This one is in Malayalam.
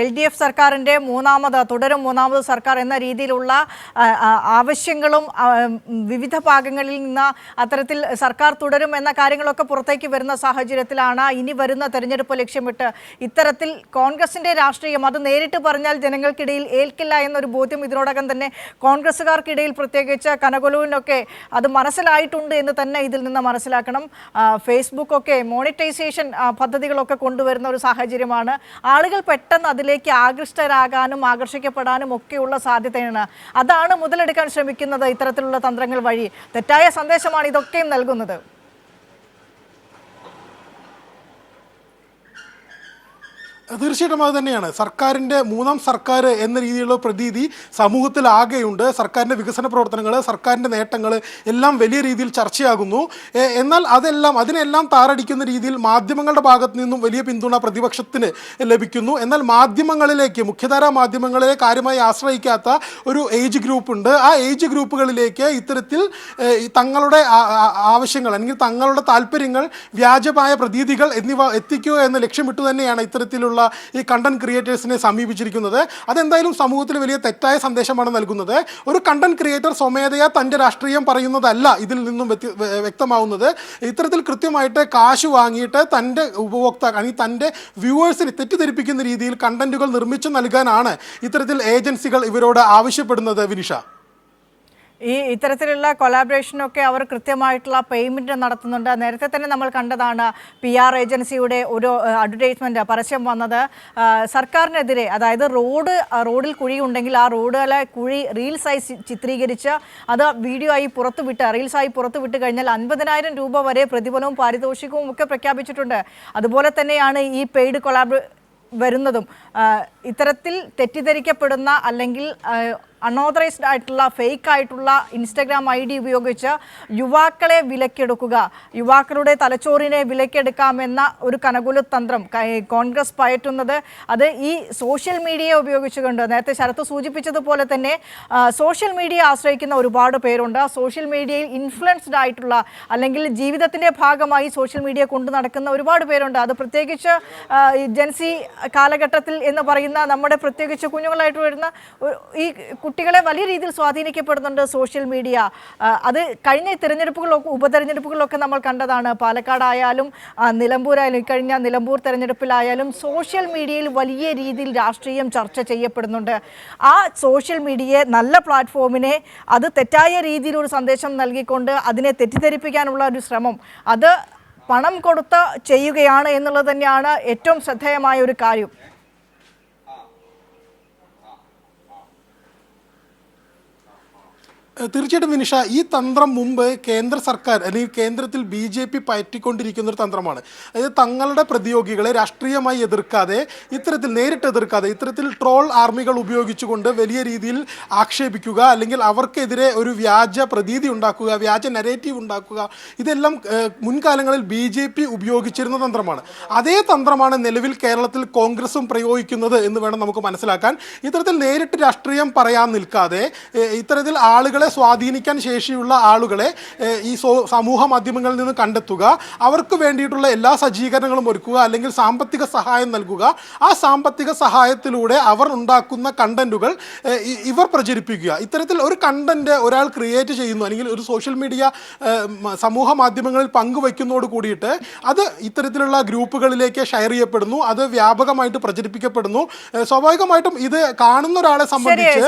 LDF സർക്കാരിൻ്റെ തുടരും മൂന്നാമത് സർക്കാർ എന്ന രീതിയിലുള്ള ആവശ്യങ്ങളും വിവിധ ഭാഗങ്ങളിൽ നിന്ന് അത്തരത്തിൽ സർക്കാർ തുടരും എന്ന കാര്യങ്ങളൊക്കെ പുറത്തേക്ക് വരുന്ന സാഹചര്യത്തിലാണ് ഇനി വരുന്ന തെരഞ്ഞെടുപ്പ് ലക്ഷ്യമിട്ട് ഇത്തരത്തിൽ കോൺഗ്രസിൻ്റെ രാഷ്ട്രീയം അത് നേരിട്ട് പറഞ്ഞാൽ ജനങ്ങൾക്കിടയിൽ ഏൽക്കില്ല എന്നൊരു ബോധ്യം ഇതിനോടകം തന്നെ കോൺഗ്രസ്സുകാർക്കിടയിൽ പ്രത്യേകിച്ച് കനകൊലുവിനൊക്കെ അത് മനസ്സിലായിട്ടുണ്ട് എന്ന് തന്നെ ഇതിൽ നിന്ന് മനസ്സിലാക്കണം. ഫേസ്ബുക്കൊക്കെ മോണിറ്റൈസേഷൻ പദ്ധതികളൊക്കെ കൊണ്ടുവരുന്ന ഒരു സാഹചര്യമാണ്. ആളുകൾ പെട്ടെന്ന് അതിലേക്ക് ആകൃഷ്ടരാകാനും ആകർഷിക്കപ്പെടാനും ഒക്കെയുള്ള സാധ്യതയാണ്. അതാണ് മുതലെടുക്കാൻ ശ്രമിക്കുന്നത് ഇത്തരത്തിലുള്ള തന്ത്രങ്ങൾ വഴി. തെറ്റായ സന്ദേശമാണ് ഇതൊക്കെയും നൽകുന്നത്. തീർച്ചയായിട്ടും അത് തന്നെയാണ്. സർക്കാരിൻ്റെ മൂന്നാം സർക്കാർ എന്ന രീതിയിലുള്ള പ്രതീതി സമൂഹത്തിലാകെയുണ്ട്. സർക്കാരിൻ്റെ വികസന പ്രവർത്തനങ്ങൾ, സർക്കാരിൻ്റെ നേട്ടങ്ങൾ എല്ലാം വലിയ രീതിയിൽ ചർച്ചയാകുന്നു. എന്നാൽ അതിനെല്ലാം താറടിക്കുന്ന രീതിയിൽ മാധ്യമങ്ങളുടെ ഭാഗത്തു നിന്നും വലിയ പിന്തുണ പ്രതിപക്ഷത്തിന് ലഭിക്കുന്നു. എന്നാൽ മാധ്യമങ്ങളിലേക്ക്, മുഖ്യധാരാ മാധ്യമങ്ങളെ കാര്യമായി ആശ്രയിക്കാത്ത ഒരു ഏജ് ഗ്രൂപ്പ് ഉണ്ട്. ആ ഏജ് ഗ്രൂപ്പുകളിലേക്ക് ഇത്തരത്തിൽ തങ്ങളുടെ ആവശ്യങ്ങൾ അല്ലെങ്കിൽ തങ്ങളുടെ താല്പര്യങ്ങൾ, വ്യാജമായ പ്രതീതികൾ എന്നിവ എത്തിക്കുക എന്ന ലക്ഷ്യമിട്ട് തന്നെയാണ് ഇത്തരത്തിലുള്ള ഈ കണ്ടന്റ് ക്രിയേറ്റേഴ്സിനെ സമീപിച്ചിരിക്കുന്നത്. അതെന്തായാലും സമൂഹത്തിൽ വലിയ തെറ്റായ സന്ദേശമാണ് നൽകുന്നത്. ഒരു കണ്ടന്റ് ക്രിയേറ്റർ സ്വമേധയാ തൻ്റെ രാഷ്ട്രീയം പറയുന്നതല്ല ഇതിൽ നിന്നും വ്യക്തമാവുന്നത്. ഇത്തരത്തിൽ കൃത്യമായിട്ട് കാശ് വാങ്ങിയിട്ട് തൻ്റെ ഉപഭോക്താക്കൾ അല്ലെങ്കിൽ തൻ്റെ വ്യൂവേഴ്സിനെ തെറ്റിദ്ധരിപ്പിക്കുന്ന രീതിയിൽ കണ്ടന്റുകൾ നിർമ്മിച്ചു നൽകാനാണ് ഇത്തരത്തിൽ ഏജൻസികൾ ഇവരോട് ആവശ്യപ്പെടുന്നത്. വിനിഷ, ഇത്തരത്തിലുള്ള കൊളാബറേഷനൊക്കെ അവർ കൃത്യമായിട്ടുള്ള പേയ്മെൻറ്റ് നടത്തുന്നുണ്ട്. നേരത്തെ തന്നെ നമ്മൾ കണ്ടതാണ് PR ഏജൻസിയുടെ ഒരു അഡ്വർടൈസ്മെൻറ്റ് പരസ്യം വന്നത്. സർക്കാരിനെതിരെ, അതായത് റോഡിൽ കുഴിയുണ്ടെങ്കിൽ ആ റോഡിലെ കുഴി റീൽസായി ചിത്രീകരിച്ച് അത് വീഡിയോ ആയി റീൽസായി പുറത്തുവിട്ട് കഴിഞ്ഞാൽ 50,000 രൂപ വരെ പ്രതിഫലവും പാരിതോഷികവും ഒക്കെ പ്രഖ്യാപിച്ചിട്ടുണ്ട്. അതുപോലെ തന്നെയാണ് ഈ പെയ്ഡ് വരുന്നതും. ഇത്തരത്തിൽ തെറ്റിദ്ധരിക്കപ്പെടുന്ന അല്ലെങ്കിൽ അൺഓതറൈസ്ഡ് ആയിട്ടുള്ള ഫേക്ക് ആയിട്ടുള്ള ഇൻസ്റ്റഗ്രാം ID ഉപയോഗിച്ച് യുവാക്കളെ വിലക്കെടുക്കുക, യുവാക്കളുടെ തലച്ചോറിനെ വിലക്കെടുക്കാമെന്ന ഒരു കനകുല തന്ത്രം കോൺഗ്രസ് പയറ്റുന്നത് അത് ഈ സോഷ്യൽ മീഡിയയെ ഉപയോഗിച്ചുകൊണ്ട്, നേരത്തെ ശരത്ത് സൂചിപ്പിച്ചതുപോലെ തന്നെ സോഷ്യൽ മീഡിയ ആശ്രയിക്കുന്ന ഒരുപാട് പേരുണ്ട്. സോഷ്യൽ മീഡിയയിൽ ഇൻഫ്ലുവൻസ്ഡ് ആയിട്ടുള്ള അല്ലെങ്കിൽ ജീവിതത്തിൻ്റെ ഭാഗമായി സോഷ്യൽ മീഡിയ കൊണ്ടു നടക്കുന്ന ഒരുപാട് പേരുണ്ട്. അത് പ്രത്യേകിച്ച് ജെൻസി കാലഘട്ടത്തിൽ എന്ന് പറയുന്ന നമ്മുടെ പ്രത്യേകിച്ച് കുഞ്ഞുങ്ങളായിട്ട് വരുന്ന ഈ കുട്ടികളെ വലിയ രീതിയിൽ സ്വാധീനിക്കപ്പെടുന്നുണ്ട് സോഷ്യൽ മീഡിയ. അത് കഴിഞ്ഞ ഉപതെരഞ്ഞെടുപ്പുകളിലൊക്കെ നമ്മൾ കണ്ടതാണ്. പാലക്കാടായാലും നിലമ്പൂരായാലും, കഴിഞ്ഞ നിലമ്പൂർ തെരഞ്ഞെടുപ്പിലായാലും സോഷ്യൽ മീഡിയയിൽ വലിയ രീതിയിൽ രാഷ്ട്രീയം ചർച്ച ചെയ്യപ്പെടുന്നുണ്ട്. ആ സോഷ്യൽ മീഡിയയെ, നല്ല പ്ലാറ്റ്ഫോമിനെ അത് തെറ്റായ രീതിയിൽ ഒരു സന്ദേശം നൽകിക്കൊണ്ട് അതിനെ തെറ്റിദ്ധരിപ്പിക്കാനുള്ള ഒരു ശ്രമം അത് പണം കൊടുത്ത് ചെയ്യുകയാണ് എന്നുള്ളത് തന്നെയാണ് ഏറ്റവും ശ്രദ്ധേയമായ ഒരു കാര്യം. തീർച്ചയായിട്ടും വിനിഷ, ഈ തന്ത്രം മുമ്പ് കേന്ദ്ര സർക്കാർ അല്ലെങ്കിൽ കേന്ദ്രത്തിൽ BJP പയറ്റിക്കൊണ്ടിരിക്കുന്ന ഒരു തന്ത്രമാണ്. അതായത് തങ്ങളുടെ പ്രതിയോഗികളെ രാഷ്ട്രീയമായി എതിർക്കാതെ, നേരിട്ട് എതിർക്കാതെ ഇത്തരത്തിൽ ട്രോൾ ആർമികൾ ഉപയോഗിച്ചുകൊണ്ട് വലിയ രീതിയിൽ ആക്ഷേപിക്കുക, അല്ലെങ്കിൽ അവർക്കെതിരെ ഒരു വ്യാജ പ്രതീതി ഉണ്ടാക്കുക, വ്യാജ നരേറ്റീവ് ഉണ്ടാക്കുക. ഇതെല്ലാം മുൻകാലങ്ങളിൽ BJP ഉപയോഗിച്ചിരുന്ന തന്ത്രമാണ്. അതേ തന്ത്രമാണ് നിലവിൽ കേരളത്തിൽ കോൺഗ്രസും പ്രയോഗിക്കുന്നത് എന്ന് വേണം നമുക്ക് മനസ്സിലാക്കാൻ. ഇത്തരത്തിൽ നേരിട്ട് രാഷ്ട്രീയം പറയാൻ നിൽക്കാതെ ഇത്തരത്തിൽ ആളുകളെ സ്വാധീനിക്കാൻ ശേഷിയുള്ള ആളുകളെ ഈ സമൂഹ മാധ്യമങ്ങളിൽ നിന്ന് കണ്ടെത്തുക, അവർക്ക് വേണ്ടിയിട്ടുള്ള എല്ലാ സജ്ജീകരണങ്ങളും ഒരുക്കുക, അല്ലെങ്കിൽ സാമ്പത്തിക സഹായം നൽകുക. ആ സാമ്പത്തിക സഹായത്തിലൂടെ അവർ ഉണ്ടാക്കുന്ന കണ്ടന്റുകൾ ഇവർ പ്രചരിപ്പിക്കുക. ഇത്തരത്തിൽ ഒരു കണ്ടന്റ് ഒരാൾ ക്രിയേറ്റ് ചെയ്യുന്നു, അല്ലെങ്കിൽ ഒരു സോഷ്യൽ മീഡിയ സമൂഹ മാധ്യമങ്ങളിൽ പങ്കുവയ്ക്കുന്നതോട് കൂടിയിട്ട് അത് ഇത്തരത്തിലുള്ള ഗ്രൂപ്പുകളിലേക്ക് ഷെയർ ചെയ്യപ്പെടുന്നു, അത് വ്യാപകമായിട്ട് പ്രചരിപ്പിക്കപ്പെടുന്നു. സ്വാഭാവികമായിട്ടും ഇത് കാണുന്ന ഒരാളെ സംബന്ധിച്ച്